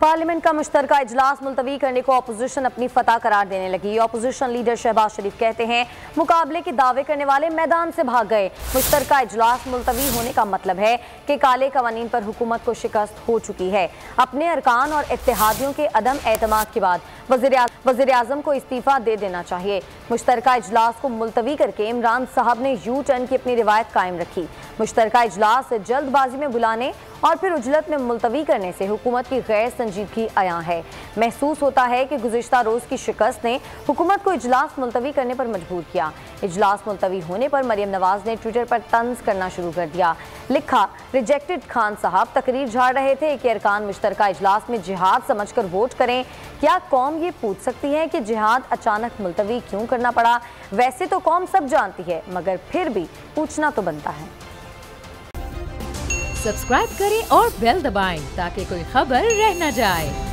Parliament का मुश्तरका इजलास मुलतवी करने को अपोजिशन अपनी फतह करार देने लगी। अपोजिशन लीडर शहबाज शरीफ कहते हैं मुकाबले के दावे करने वाले मैदान से भाग गए। मुश्तरका इजलास मुलतवी होने का मतलब है कि काले कवानीन पर हुकूमत को शिकस्त हो चुकी है। अपने अरकान और इत्तेहादियों के अदम एतमाद के बाद वज़ीर आज़म को इस्तीफा दे देना चाहिए। मुश्तरका इजलास को मुलतवी करके इमरान साहब ने यू टर्न की अपनी रिवायत कायम रखी। मुश्तरका इजलास जल्दबाजी में बुलाने और फिर उजलत में मुलतवी करने से हुकूमत की गैर संजीदगी आया है। महसूस होता है कि गुज़िश्ता रोज़ की शिकस्त ने हुकूमत को इजलास मुलतवी करने पर मजबूर किया। इजलास मुलतवी होने पर मरियम नवाज ने ट्विटर पर तंज करना शुरू कर दिया। लिखा, रिजेक्टेड खान साहब तकरीर झाड़ रहे थे कि अरकान मुश्तरका इजलास में जिहाद समझकर वोट करें। क्या कौम ये पूछ सकती है कि जिहाद अचानक मुलतवी क्यों करना पड़ा? वैसे तो कौम सब जानती है, मगर फिर भी पूछना तो बनता है। सब्सक्राइब करें और बेल दबाएं ताकि कोई खबर रह न जाए।